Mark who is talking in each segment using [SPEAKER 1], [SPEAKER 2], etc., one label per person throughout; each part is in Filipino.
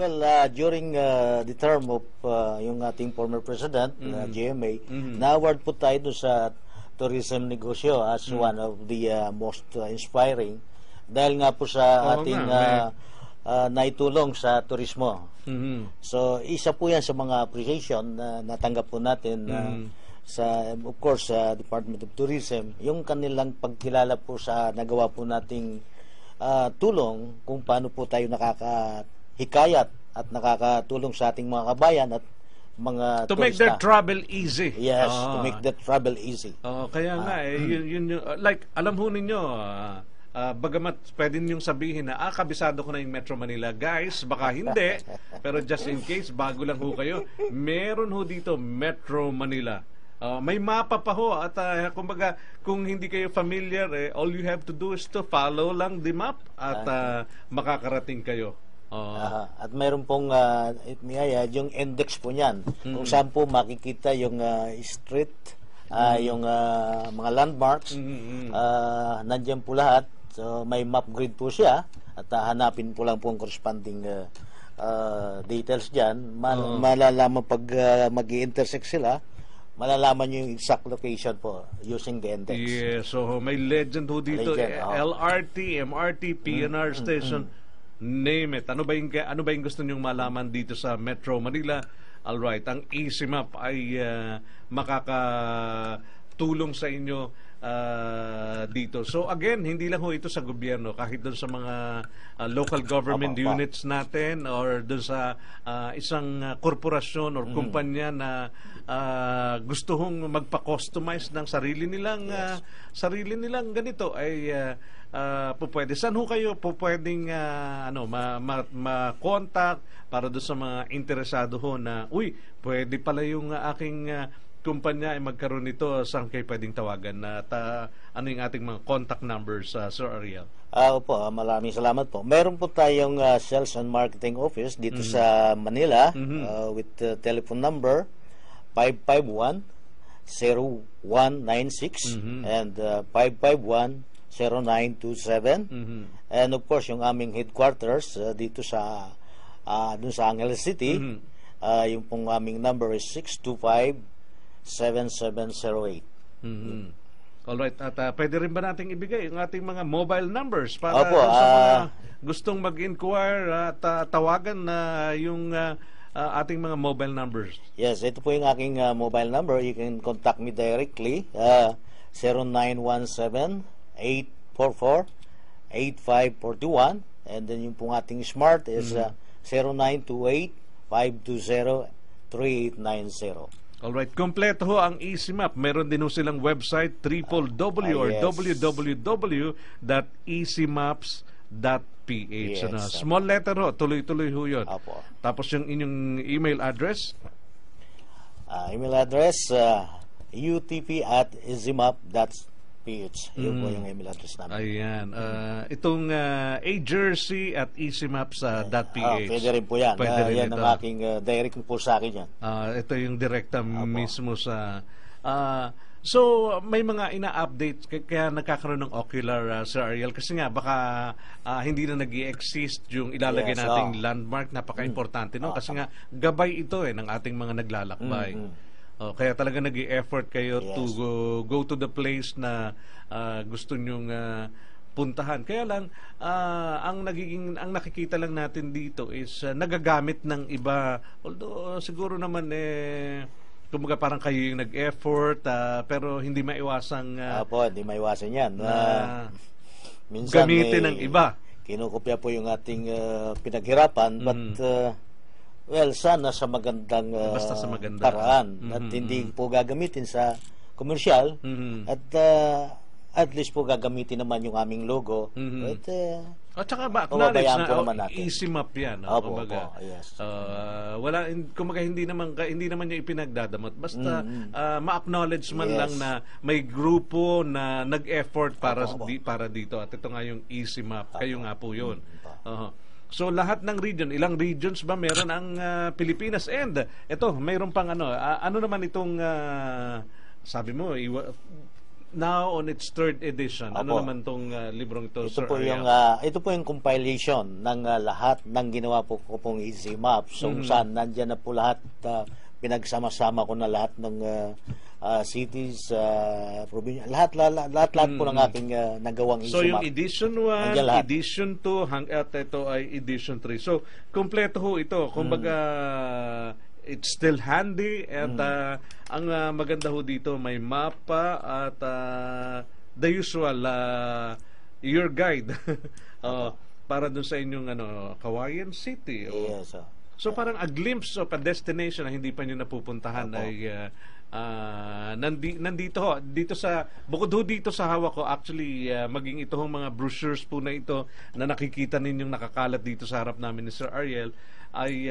[SPEAKER 1] Well, during the term of yung ating former president, GMA, na-award po tayo doon sa tourism negosyo as one of the most inspiring dahil nga po sa ating naitulong sa turismo. So, isa po yan sa mga appreciation na natanggap po natin sa, of course, sa Department of Tourism, yung kanilang pagkilala po sa nagawa po nating tulong kung paano po tayo nakakahikayat at nakakatulong sa ating mga kabayan at mga
[SPEAKER 2] to
[SPEAKER 1] turista.
[SPEAKER 2] make their travel easy.
[SPEAKER 1] Yes, to make that travel easy.
[SPEAKER 2] Kaya nga, yun, like, alam ho ninyo, bagamat pwede ninyong sabihin na, kabisado ko na yung Metro Manila. Guys, baka hindi, pero just in case, bago lang ho kayo, meron ho dito Metro Manila. May mapa pa ho at kumbaga kung hindi kayo familiar, all you have to do is to follow lang the map at makakarating kayo.
[SPEAKER 1] At mayroon pong yung index po niyan kung saan po makikita yung street, yung mga landmarks, nandiyan po lahat. So may map grid po siya at hanapin po lang po ang corresponding details diyan. Malalaman pag mag-intersect sila, malalaman nyo yung exact location po using the index.
[SPEAKER 2] Yes, so may legend ho dito. LRT, MRT, PNR station, name it. Ano ba yung gusto nyong malaman dito sa Metro Manila? Alright, ang Easy Map ay makakatulong sa inyo dito. So again, hindi lang ho ito sa gobyerno, kahit doon sa mga local government units natin or doon sa isang korporasyon or kumpanya na gusto hong magpa-customize ng sarili nilang ganito ay pupwede. Saan ho kayo pupwedeng ma-contact para doon sa mga interesado ho na pwede pala yung aking kumpanya ay magkaroon nito, saan kayo pwedeng tawagan at ano yung ating mga contact numbers, Sir Ariel?
[SPEAKER 1] Opo, maraming salamat po. Meron po tayong Sales and Marketing Office dito sa Manila with telephone number 551-0196 and 551-0927 and of course yung aming headquarters dito sa dun sa Angeles City, yung pong aming number is 625-7708.
[SPEAKER 2] Alright, at pwede rin ba nating ibigay yung ating mga mobile numbers para sa mga gustong mag-inquire at tawagan na yung ating mga mobile numbers?
[SPEAKER 1] Yes, ito po yung aking mobile number. You can contact me directly, 0917-844-8541, and then yung pong ating smart is 0928-520-3890.
[SPEAKER 2] Alright, kompleto ho ang Easy Map. Meron din ho silang website, www.easymaps.ph.
[SPEAKER 1] Yes.
[SPEAKER 2] Small letter ho, tuloy-tuloy ho yun.
[SPEAKER 1] Apo.
[SPEAKER 2] Tapos yung inyong email address?
[SPEAKER 1] Email address, utp@easymap.ph. Yun po yung email address namin.
[SPEAKER 2] Ayan. Itong ajersey@easymaps.ph.
[SPEAKER 1] Pwede rin po yan.
[SPEAKER 2] Pwede rin
[SPEAKER 1] yan
[SPEAKER 2] ito.
[SPEAKER 1] ang aking direct po sa akin yan.
[SPEAKER 2] Ito yung direkta mismo sa... so, may mga ina-update kaya nagkakaroon ng ocular, Sir Ariel. Kasi nga, baka hindi na nag-i-exist yung ilalagay nating landmark. Napaka-importante, no? Kasi nga, gabay ito ng ating mga naglalakbay. Kaya talaga nag-i-effort kayo to go to the place na gusto nyong puntahan. Kaya lang ang nakikita lang natin dito is nagagamit ng iba, although siguro naman kumbaga parang kayo yung nag-effort pero hindi maiwasang
[SPEAKER 1] hindi maiwasan yan. Minsan
[SPEAKER 2] gamitin ng iba.
[SPEAKER 1] Kinukopya po yung ating pinaghirapan, but sana sa magandang
[SPEAKER 2] basta sa magandang
[SPEAKER 1] paraan at hindi po gagamitin sa komersyal at least po gagamitin naman yung aming logo
[SPEAKER 2] at saka ba acknowledge na
[SPEAKER 1] natin.
[SPEAKER 2] Easy Map yan, kumbaga.
[SPEAKER 1] Yes.
[SPEAKER 2] Kumbaga hindi naman niya ipinagdadamot, basta ma-acknowledge man lang na may grupo na nag-effort para dito at ito nga yung Easy Map. Kayo nga po yun. So lahat ng region, ilang regions ba meron ang Pilipinas? And ito, mayroon pang ano naman itong sabi mo, now on its third edition. Ano
[SPEAKER 1] Opo.
[SPEAKER 2] naman tong librong ito,
[SPEAKER 1] Ito
[SPEAKER 2] Sir
[SPEAKER 1] po yung
[SPEAKER 2] Ariel?
[SPEAKER 1] ito po yung compilation ng lahat ng ginawa po ko pong Easy Maps. So saan nandiyan na po lahat, pinagsama-sama ko na lahat ng cities, probinsya, lahat po ng aking nagawang Easy
[SPEAKER 2] So yung
[SPEAKER 1] Map.
[SPEAKER 2] edition 1,
[SPEAKER 1] Nandiyan lahat.
[SPEAKER 2] edition 2, at ito ay edition 3. So kompleto ho ito. Kumbaga it's still handy at ang maganda ho dito may mapa at the usual your guide para dun sa inyong Kawayan City.
[SPEAKER 1] Yes.
[SPEAKER 2] So parang a glimpse of a destination na hindi pa nyo napupuntahan
[SPEAKER 1] Opo.
[SPEAKER 2] ay nandito ho. Dito sa, bukod ho dito sa hawak ko, actually maging ito hong mga brochures po na ito na nakikita ninyong nakakalat dito sa harap namin ni Sir Ariel ay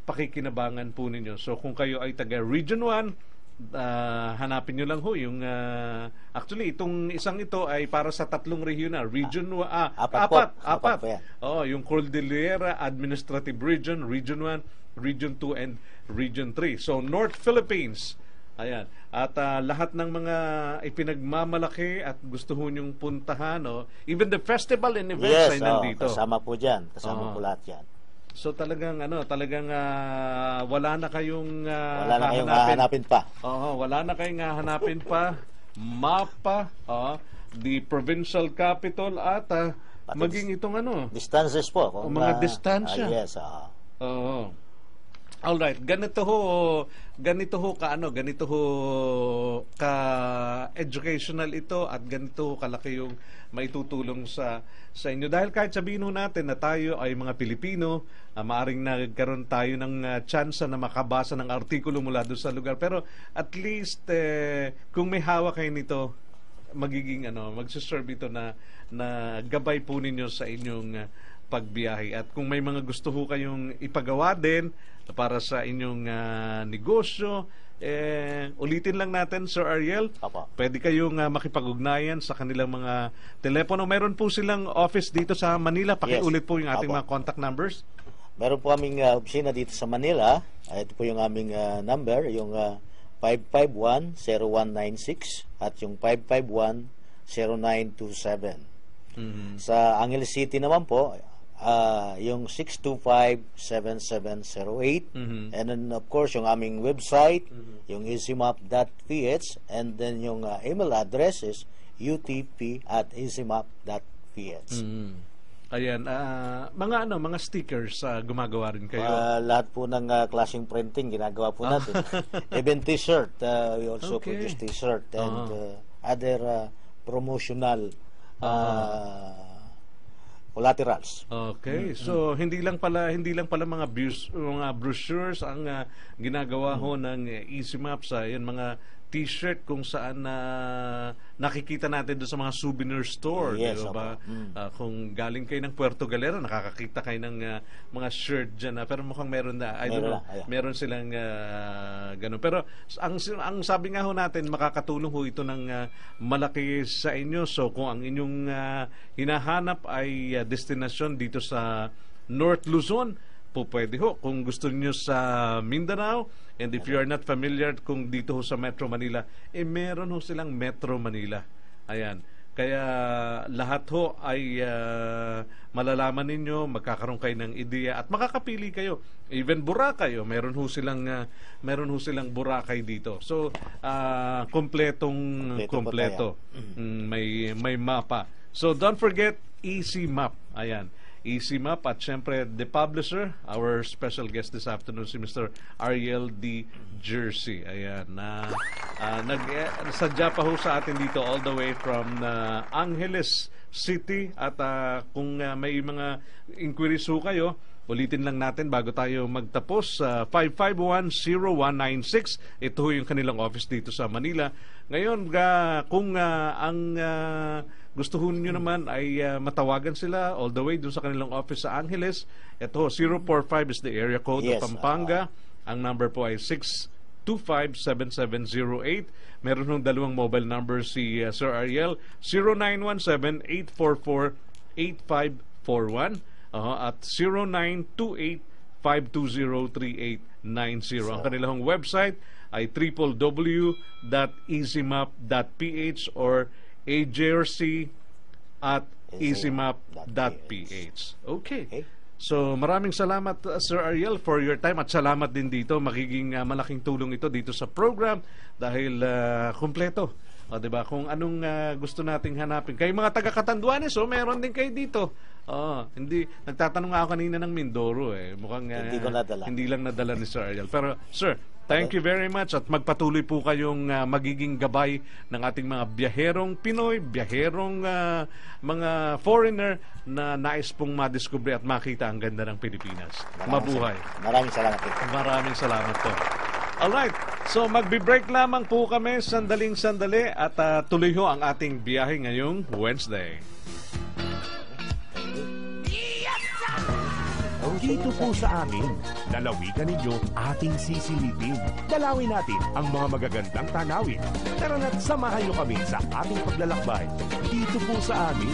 [SPEAKER 2] pakikinabangan po ninyo. So kung kayo ay taga Region 1, hanapin nyo lang ho yung actually itong isang ito ay para sa 3 rehiyon na Region
[SPEAKER 1] Apat po yan.
[SPEAKER 2] yung Cordillera Administrative Region, Region 1, Region 2 and Region 3. So North Philippines. Ayan. At lahat ng mga ipinagmamalaki at gusto ho nyong puntahan, even the festival and events ay nandito.
[SPEAKER 1] Kasama po dyan. Kasama po lahat yan.
[SPEAKER 2] So talagang wala na kayong
[SPEAKER 1] Wala na kayong hahanapin pa.
[SPEAKER 2] Wala na kayong hahanapin pa. Mapa, the provincial capital at maging itong
[SPEAKER 1] Distances po. Kung,
[SPEAKER 2] mga distansya.
[SPEAKER 1] Yes.
[SPEAKER 2] Oo. All right, ganito ho ka educational ito at ganito ho kalaki yung maitutulong sa inyo. Dahil kahit sabihin ho natin na tayo ay mga Pilipino, maaring nagkaroon tayo ng chance na makabasa ng artikulo mula doon sa lugar. Pero at least kung may hawak kayo nito, magiging magsiserve ito na gabay po ninyo sa inyong pagbiyahe. At kung may mga gusto ho kayong ipagawa din para sa inyong negosyo, ulitin lang natin, Sir Ariel,
[SPEAKER 1] Papa.
[SPEAKER 2] pwede kayong makipag-ugnayan sa kanilang mga telepono. Meron po silang office dito sa Manila. Pakiulit po yung ating
[SPEAKER 1] Papa.
[SPEAKER 2] mga contact numbers.
[SPEAKER 1] Meron po aming opisina dito sa Manila. Ito po yung aming number, yung 551-0196 at yung 551-0927. Sa Angeles City naman po, yung 625-7708. And then of course yung aming website, yung easymap.ph, and then yung email address is utp@easymap.ph.
[SPEAKER 2] Ayan, mga stickers gumagawa rin kayo.
[SPEAKER 1] Lahat po ng klaseng printing ginagawa po natin. Even t-shirt, we also produce t-shirt and other promotional collaterals.
[SPEAKER 2] Okay. So hindi lang pala mga brochures ang ginagawa ho ng Easy Maps, yan mga t-shirt kung saan nakikita natin doon sa mga souvenir store,
[SPEAKER 1] Yes,
[SPEAKER 2] di ba?
[SPEAKER 1] opo.
[SPEAKER 2] Kung galing kayo ng Puerto Galera, nakakakita kayo ng mga shirt diyan pero mukhang meron na. I don't know. Meron silang ganun. Pero ang sabi nga ho natin, makakatulong ho ito ng malaki sa inyo. So kung ang inyong hinahanap ay destinasyon dito sa North Luzon, po pwede ho. Kung gusto niyo sa Mindanao, and if you are not familiar kung dito ho sa Metro Manila, meron ho silang Metro Manila. Ayan. Kaya lahat ho ay malalaman ninyo, magkakaroon kayo ng ideya at makakapili kayo. Even Boracay, meron ho silang Boracay dito. So kompleto. May mapa. So don't forget Easy Map. Ayan. Easy Map at syempre the publisher, our special guest this afternoon si Mr. Ariel D. Jersey. Ayan, nagsadya pa ho sa atin dito all the way from Angeles City at kung may mga inquiries ho kayo, ulitin lang natin bago tayo magtapos. 551-0196, ito ho yung kanilang office dito sa Manila. Ngayon, kung ang gusto ho nyo naman ay matawagan sila all the way dun sa kanilang office sa Angeles, ito 045 is the area code of Pampanga. Ang number po ay 625-7708. Meron hong dalawang mobile number si Sir Ariel, 0917-844-8541 at 520-3890. Ang kanilang website ay www.easymap.ph or ajrc@easymap.ph. Okay. So maraming salamat Sir Ariel for your time, at salamat din dito. Magiging malaking tulong ito dito sa program dahil kumpleto. O, diba? Kung anong gusto nating hanapin. Kayo mga taga-Catanduanes, meron din kayo dito. Hindi, nagtatanong ako kanina ng Mindoro Mukhang
[SPEAKER 1] hindi ko nadala.
[SPEAKER 2] Hindi lang nadala ni Sir Ariel. Pero Sir, thank you very much, at magpatuloy po kayong magiging gabay ng ating mga biyaherong Pinoy, biyaherong mga foreigner na nais pong madiskubre at makita ang ganda ng Pilipinas. Mabuhay.
[SPEAKER 1] Maraming salamat.
[SPEAKER 2] Maraming salamat po. Alright, so magbe-break lamang po kami sandaling-sandali at tuloy ho ang ating biyahe ngayong Wednesday.
[SPEAKER 3] Dito po sa amin, lalawigan ninyo ating sisilipin. Dalawin natin ang mga magagandang tanawin. Tara na't samahan nyo kami sa ating paglalakbay. Dito po sa amin.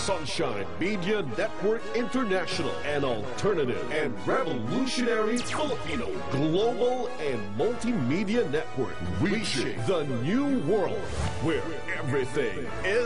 [SPEAKER 4] Sunshine Media Network International, an alternative and revolutionary Filipino global and multimedia network, reaching the new world where everything is